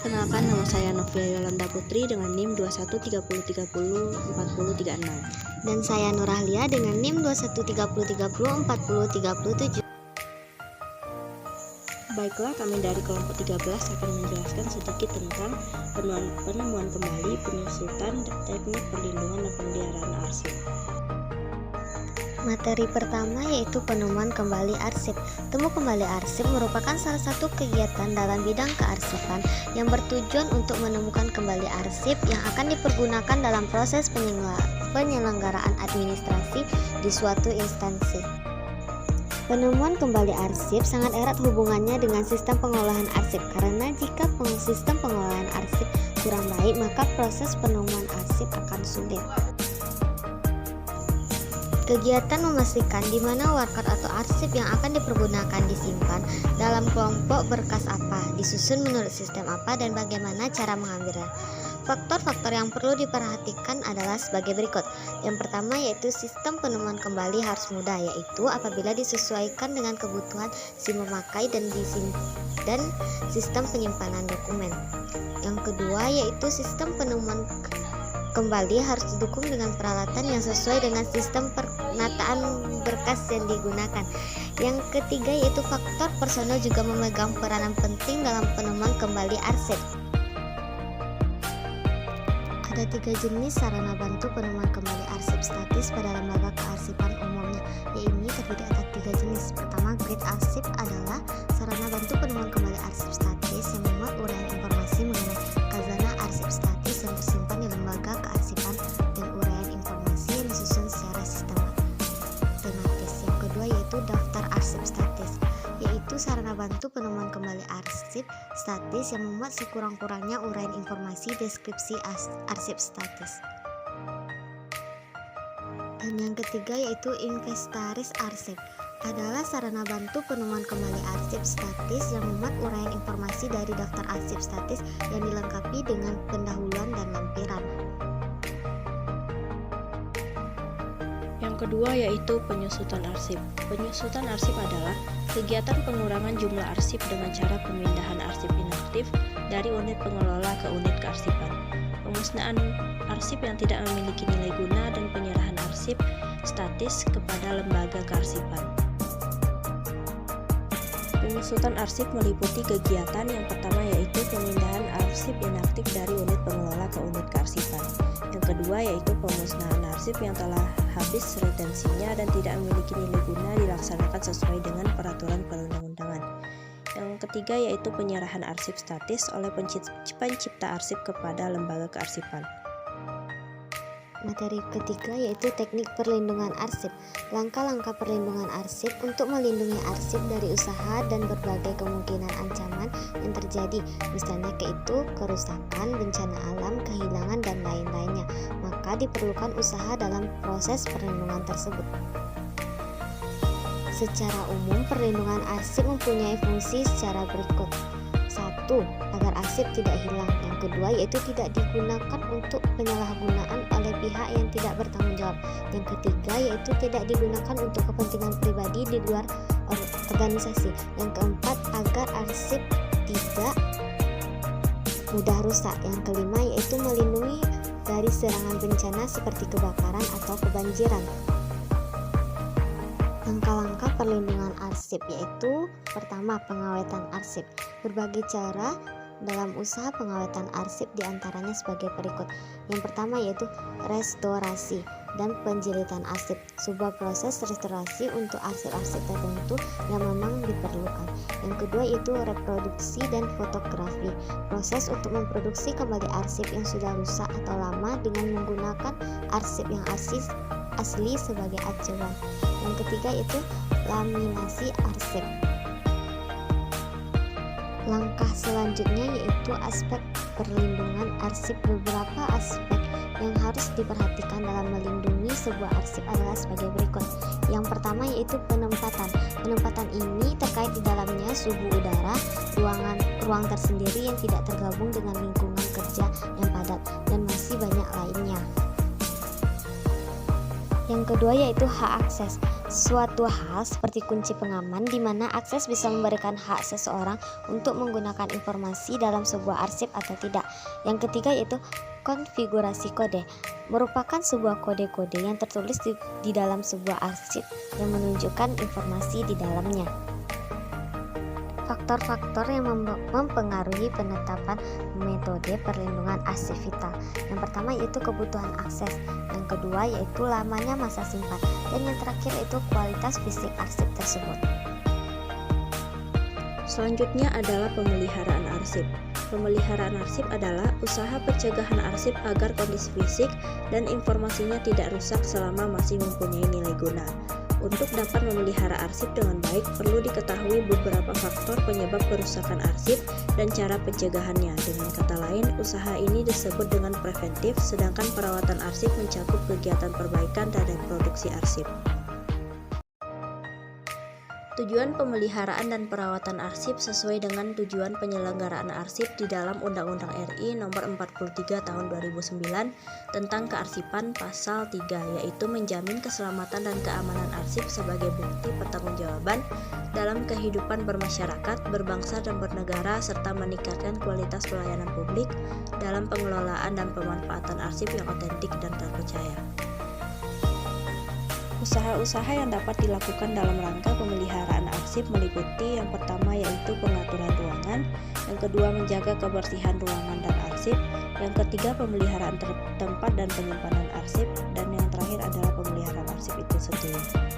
Perkenalkan, nama saya Novia Yolanda Putri dengan NIM 2130304036. Dan saya Nurahlia dengan NIM 2130304037. Baiklah, kami dari kelompok 13 akan menjelaskan sedikit tentang penemuan kembali, penyusutan, teknik perlindungan dan pemeliharaan arsip. Materi pertama yaitu penemuan kembali arsip. Temu kembali arsip merupakan salah satu kegiatan dalam bidang kearsipan yang bertujuan untuk menemukan kembali arsip yang akan dipergunakan dalam proses penyelenggaraan administrasi di suatu instansi. Penemuan kembali arsip sangat erat hubungannya dengan sistem pengolahan arsip, karena jika sistem pengolahan arsip kurang baik, maka proses penemuan arsip akan sulit. Kegiatan memastikan di mana warkot atau arsip yang akan dipergunakan disimpan dalam kelompok berkas apa, disusun menurut sistem apa, dan bagaimana cara mengambilnya. Faktor-faktor yang perlu diperhatikan adalah sebagai berikut. Yang pertama yaitu sistem penemuan kembali harus mudah, yaitu apabila disesuaikan dengan kebutuhan si memakai dan sistem penyimpanan dokumen. Yang kedua yaitu sistem penemuan kembali harus didukung dengan peralatan yang sesuai dengan sistem penataan berkas yang digunakan. Yang ketiga yaitu faktor personel juga memegang peranan penting dalam penemuan kembali arsip. Ada 3 jenis sarana bantu penemuan kembali arsip statis pada lembaga kearsipan umumnya, yaitu terdiri atas 3 jenis. Pertama, grid arsip adalah sarana bantu penemuan kembali arsip statis yang memuat uraian informasi mengenai khazanah arsip statis yang tersimpan di lembaga kearsipan dan uraian informasi yang disusun secara sistematis. Yang kedua yaitu daftar arsip statis, yaitu sarana bantu penemuan kembali arsip statis yang memuat sekurang-kurangnya uraian informasi deskripsi arsip statis. Dan yang ketiga yaitu inventaris arsip, adalah sarana bantu penemuan kembali arsip statis yang memuat uraian informasi dari daftar arsip statis yang dilengkapi dengan pendahuluan dan lampiran. Yang kedua yaitu penyusutan arsip. Penyusutan arsip adalah kegiatan pengurangan jumlah arsip dengan cara pemindahan arsip inaktif dari unit pengelola ke unit kearsipan, pemusnahan arsip yang tidak memiliki nilai guna, dan penyerahan arsip statis kepada lembaga kearsipan. Penyusutan arsip meliputi kegiatan yang pertama yaitu pemindahan arsip inaktif dari unit pengelola ke unit kearsipan. Yang kedua yaitu pemusnahan arsip yang telah habis retensinya dan tidak memiliki nilai guna dilaksanakan sesuai dengan peraturan perundang-undangan. Yang ketiga yaitu penyerahan arsip statis oleh pencipta arsip kepada lembaga kearsipan. Materi ketiga yaitu teknik perlindungan arsip. Langkah-langkah perlindungan arsip untuk melindungi arsip dari usaha dan berbagai kemungkinan ancaman yang terjadi, misalnya yaitu kerusakan, bencana alam, kehilangan, dan lain-lainnya. Maka diperlukan usaha dalam proses perlindungan tersebut. Secara umum, perlindungan arsip mempunyai fungsi secara berikut. 1. Agar arsip tidak hilang. Yang kedua yaitu tidak digunakan untuk penyalahgunaan oleh pihak yang tidak bertanggung jawab. Yang ketiga yaitu tidak digunakan untuk kepentingan pribadi di luar organisasi. Yang keempat, agar arsip tidak mudah rusak. Yang kelima yaitu melindungi dari serangan bencana seperti kebakaran atau kebanjiran. Langkah-langkah perlindungan arsip yaitu pertama, pengawetan arsip. Berbagai cara dalam usaha pengawetan arsip diantaranya sebagai berikut. Yang pertama yaitu restorasi dan penjilitan arsip, sebuah proses restorasi untuk arsip-arsip tertentu yang memang diperlukan. Yang kedua yaitu reproduksi dan fotografi, proses untuk memproduksi kembali arsip yang sudah rusak atau lama dengan menggunakan arsip yang asli sebagai acuan. Yang ketiga yaitu laminasi arsip. Langkah selanjutnya yaitu aspek perlindungan arsip. Beberapa aspek yang harus diperhatikan dalam melindungi sebuah arsip adalah sebagai berikut. Yang pertama yaitu penempatan. Penempatan ini terkait di dalamnya suhu udara, ruang tersendiri yang tidak tergabung dengan lingkungan kerja yang padat, dan masih banyak lainnya. Yang kedua yaitu hak akses. suatu hal seperti kunci pengaman di mana akses bisa memberikan hak seseorang untuk menggunakan informasi dalam sebuah arsip atau tidak. Yang ketiga yaitu konfigurasi kode, merupakan sebuah kode-kode yang tertulis di dalam sebuah arsip yang menunjukkan informasi di dalamnya. Faktor-faktor yang mempengaruhi penetapan metode perlindungan arsip vital. Yang pertama yaitu kebutuhan akses, yang kedua yaitu lamanya masa simpan, dan yang terakhir yaitu kualitas fisik arsip tersebut. Selanjutnya adalah pemeliharaan arsip. Pemeliharaan arsip adalah usaha pencegahan arsip agar kondisi fisik dan informasinya tidak rusak selama masih mempunyai nilai guna. Untuk dapat memelihara arsip dengan baik, perlu diketahui beberapa faktor penyebab kerusakan arsip dan cara pencegahannya. Dengan kata lain, usaha ini disebut dengan preventif, sedangkan perawatan arsip mencakup kegiatan perbaikan dan reproduksi arsip. Tujuan pemeliharaan dan perawatan arsip sesuai dengan tujuan penyelenggaraan arsip di dalam Undang-Undang RI Nomor 43 Tahun 2009 tentang kearsipan Pasal 3, yaitu menjamin keselamatan dan keamanan arsip sebagai bukti pertanggungjawaban dalam kehidupan bermasyarakat, berbangsa dan bernegara, serta meningkatkan kualitas pelayanan publik dalam pengelolaan dan pemanfaatan arsip yang otentik dan terpercaya. Usaha-usaha yang dapat dilakukan dalam rangka pemeliharaan arsip meliputi yang pertama yaitu pengaturan ruangan, yang kedua menjaga kebersihan ruangan dan arsip, yang ketiga pemeliharaan tempat dan penyimpanan arsip, dan yang terakhir adalah pemeliharaan arsip itu sendiri.